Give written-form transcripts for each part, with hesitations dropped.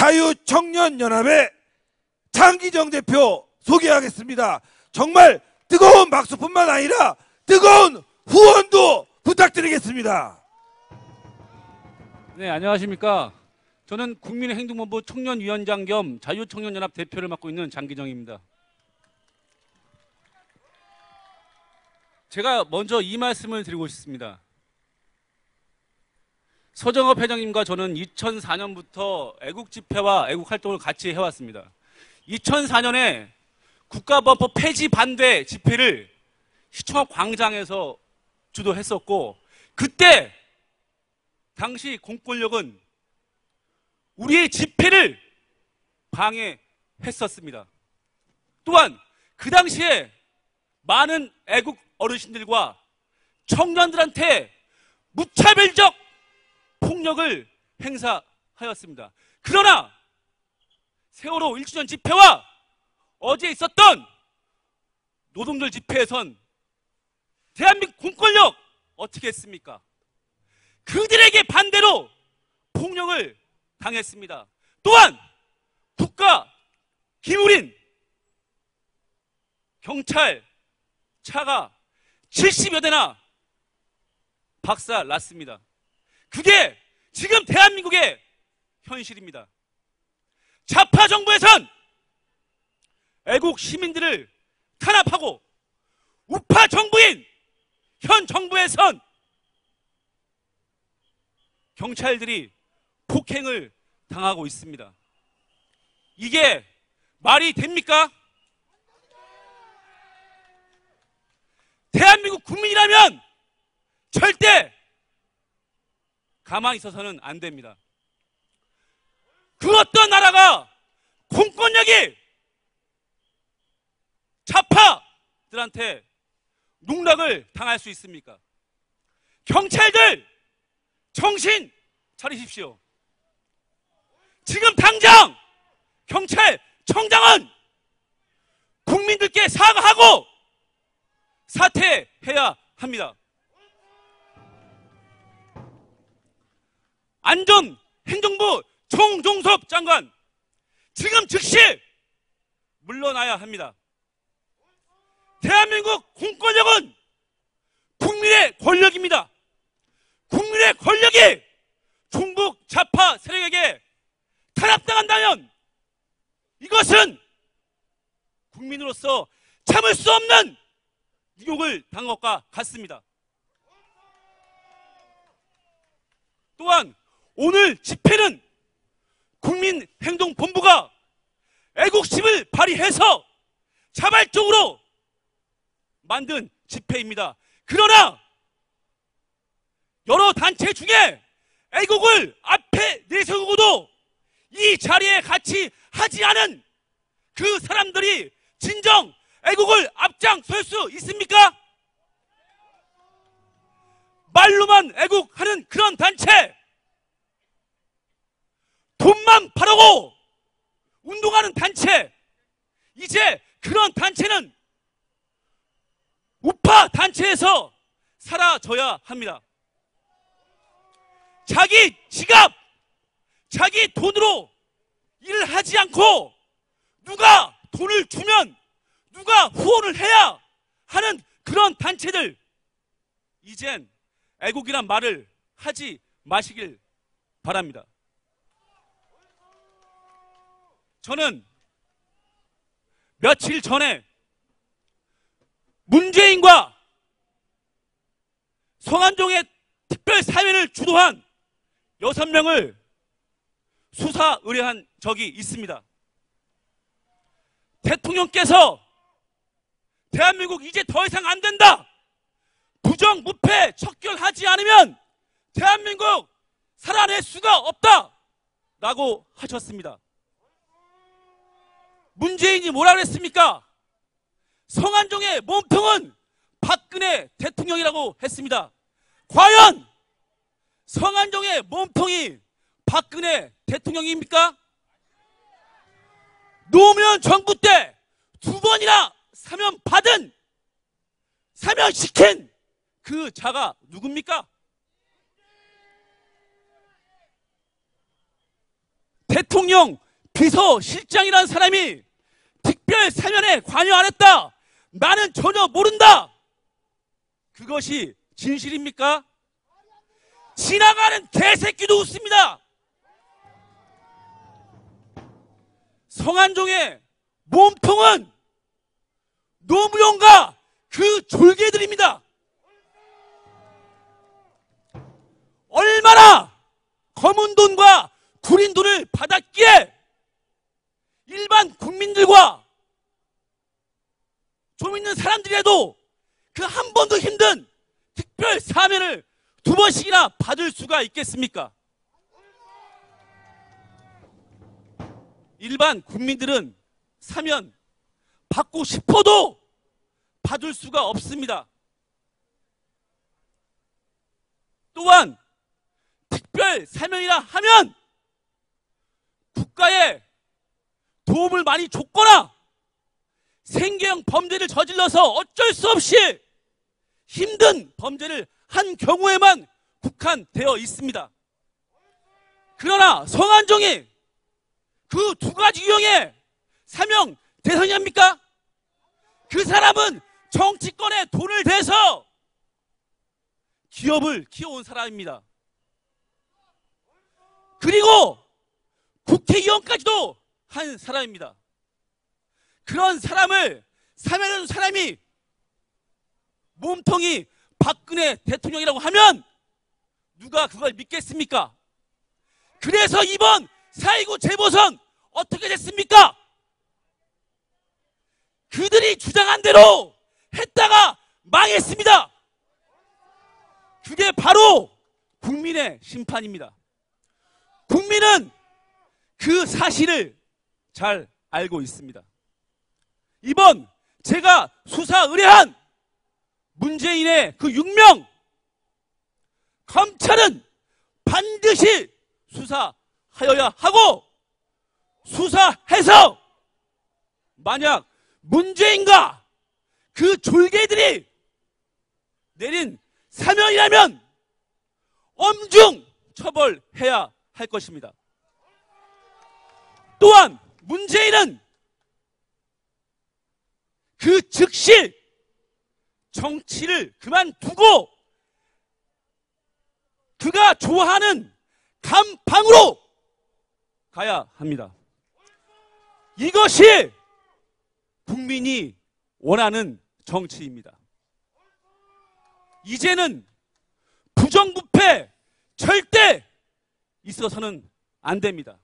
자유청년연합의 장기정 대표 소개하겠습니다. 정말 뜨거운 박수뿐만 아니라 뜨거운 후원도 부탁드리겠습니다. 네, 안녕하십니까. 저는 국민행동본부 청년위원장 겸 자유청년연합 대표를 맡고 있는 장기정입니다. 제가 먼저 이 말씀을 드리고 싶습니다. 서정업 회장님과 저는 2004년부터 애국집회와 애국활동을 같이 해왔습니다. 2004년에 국가범법 폐지 반대 집회를 시청역 광장에서 주도했었고, 그때 당시 공권력은 우리의 집회를 방해했었습니다. 또한 그 당시에 많은 애국 어르신들과 청년들한테 무차별적 폭력을 행사하였습니다. 그러나 세월호 1주년 집회와 어제 있었던 노동절 집회에선 대한민국 공권력 어떻게 했습니까? 그들에게 반대로 폭력을 당했습니다. 또한 국가 기물인 경찰 차가 70여 대나 박살났습니다. 그게 지금 대한민국의 현실입니다. 좌파 정부에선 애국 시민들을 탄압하고 우파 정부인 현 정부에선 경찰들이 폭행을 당하고 있습니다. 이게 말이 됩니까? 대한민국 국민이라면 절대 가만히 있어서는 안 됩니다. 그 어떤 나라가 공권력이 좌파들한테 농락을 당할 수 있습니까? 경찰들 정신 차리십시오. 지금 당장 경찰청장은 국민들께 사과하고 사퇴해야 합니다. 안전행정부 정종섭 장관 지금 즉시 물러나야 합니다. 대한민국 공권력은 국민의 권력입니다. 국민의 권력이 종북 좌파 세력에게 탄압당한다면 이것은 국민으로서 참을 수 없는 유혹을 당한 것과 같습니다. 또한 오늘 집회는 국민행동본부가 애국심을 발휘해서 자발적으로 만든 집회입니다. 그러나 여러 단체 중에 애국을 앞에 내세우고도 이 자리에 같이 하지 않은 그 사람들이 진정 애국을 앞장설 수 있습니까? 말로만 애국하는 그런 단체, 돈만 바라고 운동하는 단체, 이제 그런 단체는 우파 단체에서 사라져야 합니다. 자기 지갑, 자기 돈으로 일을 하지 않고 누가 돈을 주면 누가 후원을 해야 하는 그런 단체들, 이젠 애국이란 말을 하지 마시길 바랍니다. 저는 며칠 전에 문재인과 성완종의 특별사면을 주도한 6명을 수사 의뢰한 적이 있습니다. 대통령께서 대한민국 이제 더 이상 안 된다, 부정부패 척결하지 않으면 대한민국 살아낼 수가 없다 라고 하셨습니다. 문재인이 뭐라 그랬습니까? 성완종의 몸통은 박근혜 대통령이라고 했습니다. 과연 성완종의 몸통이 박근혜 대통령입니까? 노무현 정부 때 2번이나 사면시킨 그 자가 누굽니까? 대통령 비서실장이라는 사람이 특별 사면에 관여 안 했다. 나는 전혀 모른다. 그것이 진실입니까? 지나가는 개새끼도 웃습니다. 성한종의 몸통은 노무현과 그 졸개들입니다. 얼마나 검은 돈과 구린 돈을 받았기에 일반 국민들과 좀 있는 사람들이라도 그 한 번도 힘든 특별 사면을 2번씩이나 받을 수가 있겠습니까? 일반 국민들은 사면 받고 싶어도 받을 수가 없습니다. 또한 특별 사면이라 하면 국가에 도움을 많이 줬거나 생계형 범죄를 저질러서 어쩔 수 없이 힘든 범죄를 한 경우에만 국한되어 있습니다. 그러나 성한종이 그 2가지 유형의 사명 대상이 합니까? 그 사람은 정치권에 돈을 대서 기업을 키워온 사람입니다. 그리고 국회의원까지도 한 사람입니다. 그런 사람을 사면해준 사람이 몸통이 박근혜 대통령이라고 하면 누가 그걸 믿겠습니까? 그래서 이번 4.19 재보선 어떻게 됐습니까? 그들이 주장한 대로 했다가 망했습니다. 그게 바로 국민의 심판입니다. 국민은 그 사실을 잘 알고 있습니다. 이번 제가 수사 의뢰한 문재인의 그 6명, 검찰은 반드시 수사하여야 하고, 수사해서 만약 문재인과 그 졸개들이 내린 사면이라면 엄중 처벌해야 할 것입니다. 또한 문재인은 그 즉시 정치를 그만두고 그가 좋아하는 감방으로 가야 합니다. 이것이 국민이 원하는 정치입니다. 이제는 부정부패 절대 있어서는 안 됩니다.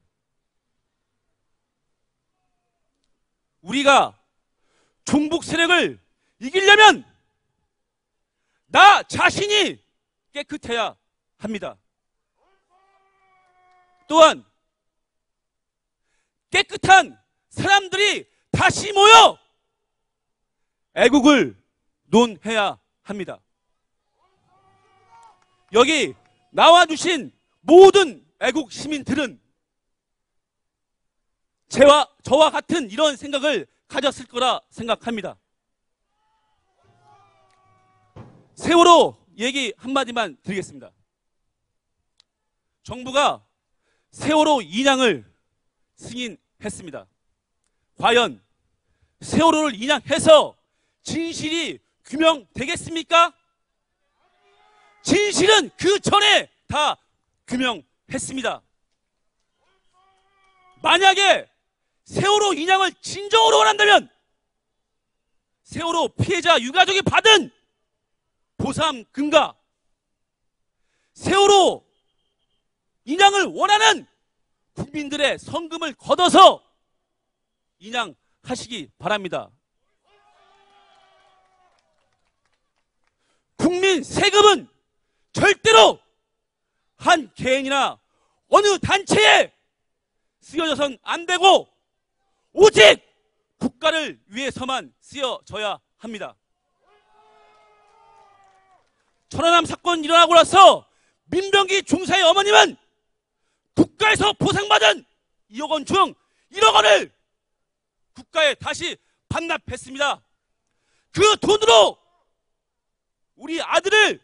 우리가 종북 세력을 이기려면 나 자신이 깨끗해야 합니다. 또한 깨끗한 사람들이 다시 모여 애국을 논해야 합니다. 여기 나와주신 모든 애국 시민들은 저와 같은 이런 생각을 가졌을 거라 생각합니다. 세월호 얘기 한마디만 드리겠습니다. 정부가 세월호 인양을 승인했습니다. 과연 세월호를 인양해서 진실이 규명되겠습니까? 진실은 그 전에 다 규명했습니다. 만약에 세월호 인양을 진정으로 원한다면 세월호 피해자 유가족이 받은 보상금과 세월호 인양을 원하는 국민들의 성금을 걷어서 인양하시기 바랍니다. 국민 세금은 절대로 한 개인이나 어느 단체에 쓰여져선 안 되고 오직 국가를 위해서만 쓰여져야 합니다. 천안함 사건 일어나고 나서 민병기 중사의 어머님은 국가에서 보상받은 2억 원 중 1억 원을 국가에 다시 반납했습니다. 그 돈으로 우리 아들을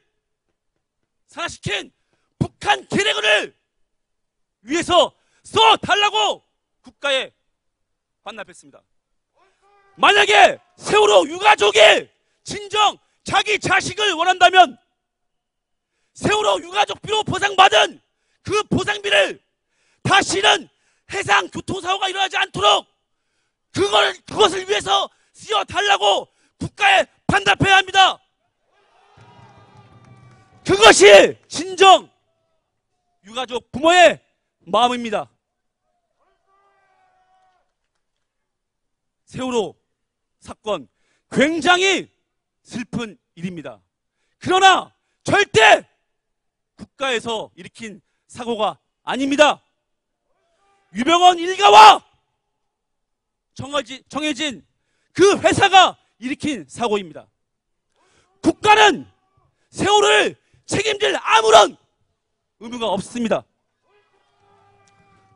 산화시킨 북한 계략을 위해서 써달라고 국가에 반납했습니다. 만약에 세월호 유가족이 진정 자기 자식을 원한다면 세월호 유가족비로 보상받은 그 보상비를 다시는 해상 교통사고가 일어나지 않도록 그것을 위해서 쓰여달라고 국가에 반납해야 합니다. 그것이 진정 유가족 부모의 마음입니다. 세월호 사건 굉장히 슬픈 일입니다. 그러나 절대 국가에서 일으킨 사고가 아닙니다. 유병언 일가와 정해진 그 회사가 일으킨 사고입니다. 국가는 세월호를 책임질 아무런 의무가 없습니다.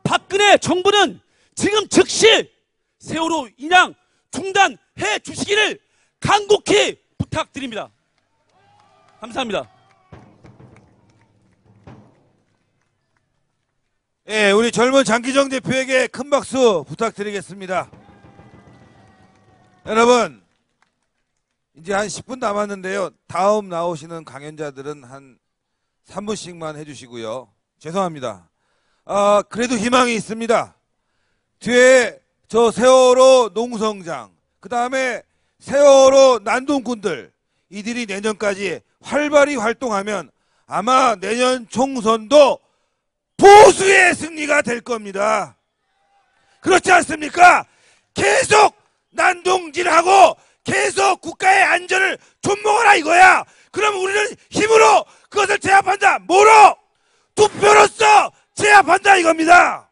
박근혜 정부는 지금 즉시 세월호 인양 중단해 주시기를 간곡히 부탁드립니다. 감사합니다. 예, 우리 젊은 장기정 대표에게 큰 박수 부탁드리겠습니다. 여러분, 이제 한 10분 남았는데요. 다음 나오시는 강연자들은 한 3분씩만 해주시고요. 죄송합니다. 그래도 희망이 있습니다. 뒤에 저 세월호 농성장, 그 다음에 세월호 난동꾼들, 이들이 내년까지 활발히 활동하면 아마 내년 총선도 보수의 승리가 될 겁니다. 그렇지 않습니까? 계속 난동질하고 계속 국가의 안전을 존먹어라 이거야. 그럼 우리는 힘으로 그것을 제압한다. 뭐로? 투표로서 제압한다 이겁니다.